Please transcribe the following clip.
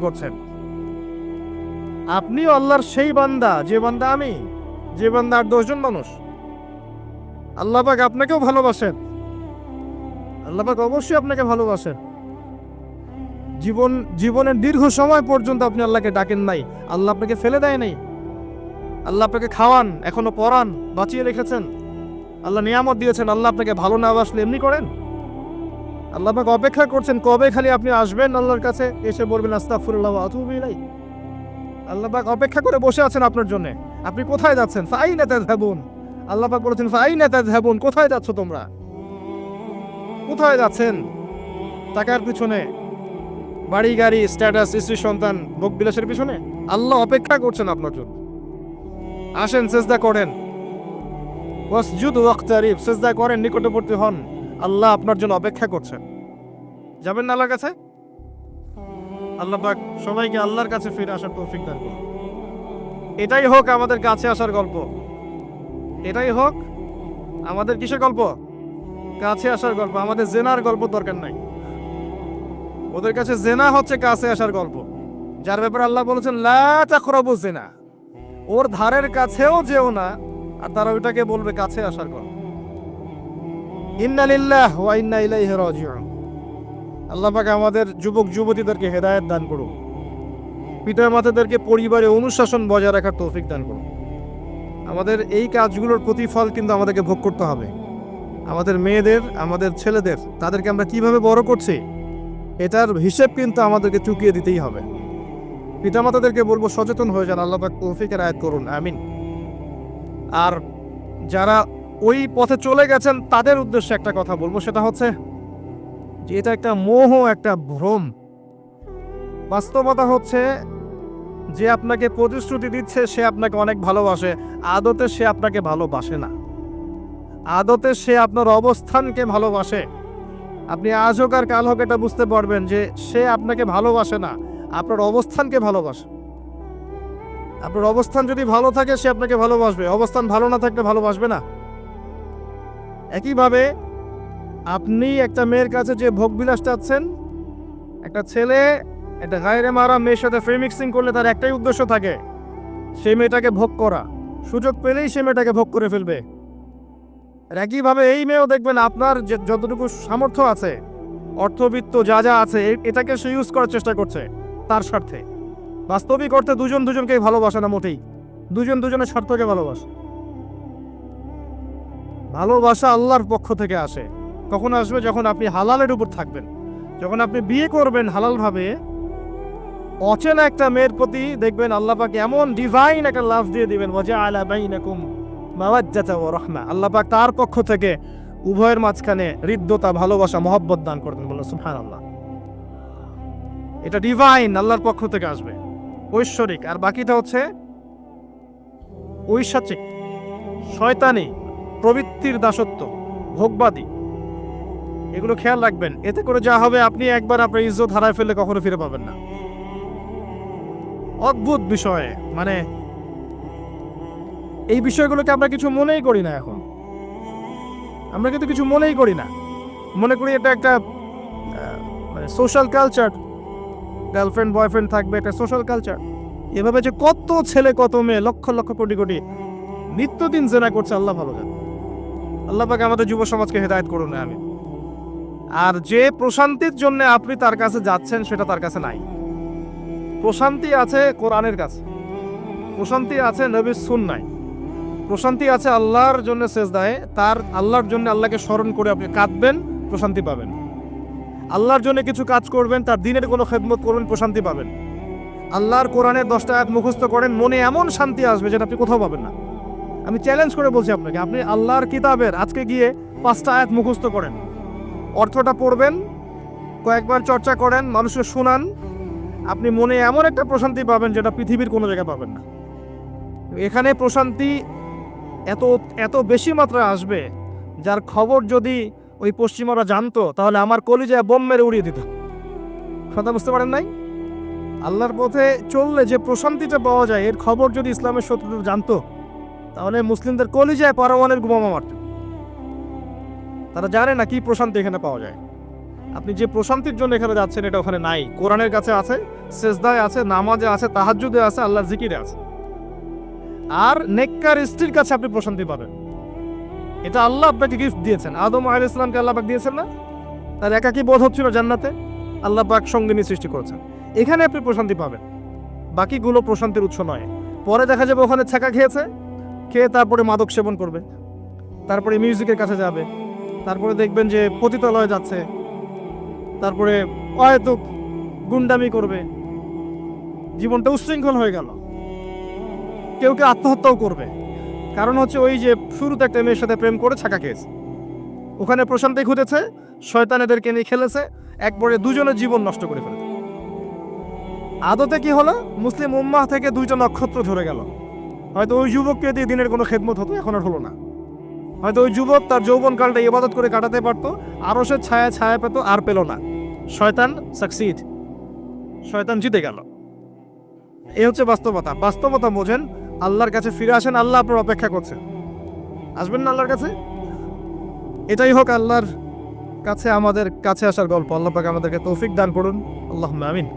করছেন। আপনিও আল্লাহর সেই বান্দা যে বান্দা আমি, যে বান্দা আর 10 জন মানুষ। আল্লাহ পাক আপনাকেও ভালোবাসেন। আল্লাহ পাক অবশ্যই আপনাকে ভালোবাসেন। জীবনের দীর্ঘ সময় পর্যন্ত আপনি আল্লাহকে ডাকেন নাই, আল্লাহ আপনাকে ফেলে দেয় নাই। আল্লাহ আপনাকে খাওয়ান, এখনো পরান, বাঁচিয়ে রেখেছেন। আল্লাহ নিয়ামত দিয়েছেন। আল্লাহ আপনাকে ভালো না বাসলে এমনি করেন? আল্লাহ পাক অপেক্ষা করছেন কবে খালি আপনি আসবেন আল্লাহর কাছে, এসে বলবেন আস্তাগফিরুল্লাহ ওয়া আতুবু ইলাইহি। আল্লাহ পাক অপেক্ষা করে বসে আছেন আপনার জন্য। আপনি কোথায় যাচ্ছেন? ফাআইনা তাযহাবুন। আল্লাহ পাক বলেছেন ফাআইনা তাযহাবুন, কোথায় যাচ্ছ তোমরা? কোথায় যাচ্ছেন? টাকার পিছনে, বাড়ি গাড়ি, স্ট্যাটাস, স্ত্রী সন্তান, ভোগ বিলাসের পিছনে? আল্লাহ অপেক্ষা করছেন আপনার জন্য। আসেন, সিজদা করেন। ওয়াসজুদু ওয়াকতারিব, সিজদা করেন, নিকটবর্তী হন। আল্লাহ আপনার জন্য অপেক্ষা করছেন। যাবেন না আল্লাহর কাছে? আল্লাহ পাক সবাইকে আল্লাহর কাছে ফিরে আসার তৌফিক দান করুন। এটাই হোক আমাদের কাছে আসার গল্প। এটাই হোক আমাদের কিসের গল্প? কাছে আসার গল্প। আমাদের জেনার গল্প দরকার নাই। ওদের কাছে জেনা হচ্ছে কাছে আসার গল্প, যার ব্যাপারে আল্লাহ বলেছেন লা তাকরাবু জিনা। ওর ধারের কাছেও যেও না, আর তারা ওইটাকে বলবে কাছে আসার গল্প। ইন্না লিল্লাহি ওয়া ইন্না ইলাইহি রাজিউন। আল্লাহ পাক আমাদের যুবক যুবতীদেরকে হেদায়েত দান করুন। পিতা মাতাদেরকে পরিবারে অনুশাসন বজায় রাখার তৌফিক দান করুন। আমাদের এই কাজগুলোর প্রতিফল কিন্তু আমাদেরকে ভোগ করতে হবে। আমাদের মেয়েদের, আমাদের ছেলেদের, তাদেরকে আমরা কিভাবে বড় করছি এটার হিসেব কিন্তু আমাদেরকে চুকিয়ে দিতেই হবে। পিতামাতাদেরকে বলবো সচেতন হয়ে যান। আল্লাহ পাক তৌফিকের আয়াত করুন, আমিন। আর যারা ওই পথে চলে গেছেন তাদের উদ্দেশ্যে একটা কথা বলবো, সেটা হচ্ছে যে এটা একটা মোহ, একটা ভ্রম। বাস্তবতা হচ্ছে যে আপনাকে প্রতিশ্রুতি দিচ্ছে সে আপনাকে অনেক ভালোবাসে, আদতে সে আপনাকে ভালোবাসে না। আদতে সে আপনার অবস্থানকে ভালোবাসে। আপনি আজ হোক আর কাল হোক এটা বুঝতে পারবেন যে সে আপনাকে ভালোবাসে না, আপনার অবস্থানকে ভালোবাসে। আপনার অবস্থান যদি ভালো থাকে সে আপনাকে ভালোবাসবে, অবস্থান ভালো না থাকলে ভালোবাসবে না। একইভাবে আপনি একটা মেয়ের কাছে যে ভোগবিলাস চাচ্ছেন, একটা ছেলে একটা গায়রে মারা মেয়ের সাথে ফ্রি মিক্সিং করলে তার একটাই উদ্দেশ্য থাকে, সেই মেয়েটাকে ভোগ করা। সুযোগ পেলেই সে মেয়েটাকে ভোগ করে ফেলবে। আর একইভাবে এই মেয়েও দেখবেন আপনার যে যতটুকু সামর্থ্য আছে, অর্থবিত্ত যা যা আছে, এটাকে সে ইউজ করার চেষ্টা করছে তার স্বার্থে। বাস্তবিক অর্থে দুজন দুজনকে ভালোবাসে না মোটেই, দুজন দুজনের স্বার্থকে ভালোবাসে। ভালোবাসা আল্লাহর পক্ষ থেকে আসে। কখন আসবে? যখন আপনি হালালের উপর থাকবেন, যখন আপনি বিয়ে করবেন হালালভাবে। অচেনা একটা মেয়ের প্রতি দেখবেন আল্লাহ পাক এমন ডিভাইন একটা লাভ দিয়ে দিবেন, ওয়াজআলা বাইনাকুম মাওয়াজ্জাতা ওয়া রাহমা। আল্লাহ পাক তার পক্ষ থেকে উভয়ের মাঝখানে হৃদ্যতা, ভালোবাসা, মহব্বত দান করবেন। বলুন সুবহানাল্লাহ। এটা ডিভাইন, আল্লাহর পক্ষ থেকে আসবে, ঐশ্বরিক। আর বাকিটা হচ্ছে ঐশাচিক, শয়তানি, প্রবৃত্তির দাসত্ব, ভোগবাদী। এগুলো খেয়াল রাখবেন। এতে করে যা হবে, আপনি একবার আপনার ইজ্জত হারায় ফেললে কখনো ফিরে পাবেন না। অদ্ভুত বিষয়, মানে এই বিষয়গুলোকে আমরা কিছু মনেই করি না এখন। আমরা কিন্তু কিছু মনেই করি না, মনে করি এটা একটা মানে সোশ্যাল কালচার। গার্লফ্রেন্ড বয়ফ্রেন্ড থাকবে, একটা সোশ্যাল কালচার। এভাবে যে কত ছেলে কত মেয়ে, লক্ষ লক্ষ কোটি কোটি নিত্যদিন জেনা করছে, আল্লাহ ভালো জানে। আল্লাহ পাক আমাদের যুব সমাজকে হেদায়েত করুন, আমিন। আর যে প্রশান্তির জন্য আপনি তার কাছে যাচ্ছেন সেটা তার কাছে নাই। প্রশান্তি আছে কোরআনের কাছে, প্রশান্তি আছে নবীর সুন্নায়, প্রশান্তি আছে আল্লাহর জন্য সেজদায়। তার আল্লাহর জন্য আল্লাহকে স্মরণ করে আপনি কাঁদবেন, প্রশান্তি পাবেন। আল্লাহর জন্য কিছু কাজ করবেন, তার দিনের কোনো খেদমত করবেন, প্রশান্তি পাবেন। আল্লাহর কোরআনের 10টা আয়াত মুখস্থ করেন, মনে এমন শান্তি আসবে যেটা আপনি কোথাও পাবেন না। আমি চ্যালেঞ্জ করে বলছি আপনাকে, আপনি আল্লাহর কিতাবের আজকে গিয়ে 5টা আয়াত মুখস্থ করেন, অর্থটা পড়বেন, কয়েকবার চর্চা করেন, মানুষকে শোনান, আপনি মনে এমন একটা প্রশান্তি পাবেন যেটা পৃথিবীর কোনো জায়গায় পাবেন না। এখানে প্রশান্তি এত এত বেশি মাত্রায় আসবে, যার খবর যদি ওই পশ্চিমারা জানতো তাহলে আমার কলিজায় বোম মেরে উড়িয়ে দিত। কথা বুঝতে পারেন নাই? আল্লাহর পথে চললে যে প্রশান্তিটা পাওয়া যায়, এর খবর যদি ইসলামের শত্রুরা জানতো তাহলে মুসলিমদের কলিজায় পারমাণবিক বোমা মারত। তারা জানে না কি প্রশান্তি এখানে পাওয়া যায়। আপনি যে প্রশান্তির জন্য এখানে যাচ্ছেন এটা ওখানে নাই। কোরআনের কাছে আছে, সেজদায় আছে, নামাজে আছে, তাহাজ্জুদে আছে, আল্লাহর জিকিরে আছে। আর নেককার স্ত্রীর কাছে আপনি প্রশান্তি পাবেন। এটা আল্লাহ আপনাকে গিফট দিয়েছেন। আদম আলাইহিস সালামকে আল্লাহ পাক দিয়েছেন না? তার একাকী বোধ হচ্ছিল জান্নাতে, আল্লাহ পাক সঙ্গিনী সৃষ্টি করেছেন। এখানে আপনি প্রশান্তি পাবেন, বাকিগুলো প্রশান্তির উৎস নয়। পরে দেখা যাবে ওখানে ছাকা খেয়েছে, খেয়ে তারপরে মাদক সেবন করবে, তারপরে মিউজিকের কাছে যাবে, তারপরে দেখবেন যে পতিতালয়ে যাচ্ছে, তারপরে হয়তো গুন্ডামি করবে, জীবনটা উচ্ছৃঙ্খল হয়ে গেল। কেউ কেউ আত্মহত্যাও করবে, কারণ হচ্ছে ওই যে শুরুতে একটা মেয়ের সাথে প্রেম করে ছাকা খেয়েছে, ওখানে প্রশান্তি খুঁজেছে, শয়তানেদেরকে নিয়ে খেলেছে, একবারে দুজনের জীবন নষ্ট করে ফেলেছে। আদতে কি হলো, মুসলিম উম্মাহ থেকে দুইটা নক্ষত্র ধরে গেল। হয়তো ওই যুবককে দিয়ে দিনের কোনো খেদমত হতো, এখন আর হলো না। হয়তো ওই যুবক তার যৌবনকালটা ইবাদত করে কাটাতে পারতো, আরো সে ছায়া ছায়া পেত, আর পেল না। শয়তান সাকসিড, শয়তান জিতে গেল। এই হচ্ছে বাস্তবতা। বাস্তবতা বোঝেন, আল্লাহর কাছে ফিরে আসেন, আল্লাহ আপনার অপেক্ষা করছেন। আসবেন না আল্লাহর কাছে? এটাই হোক আল্লাহর কাছে আমাদের কাছে আসার গল্প। আল্লাহ পাক আমাদেরকে তৌফিক দান করুন। আল্লাহুম্মা আমিন।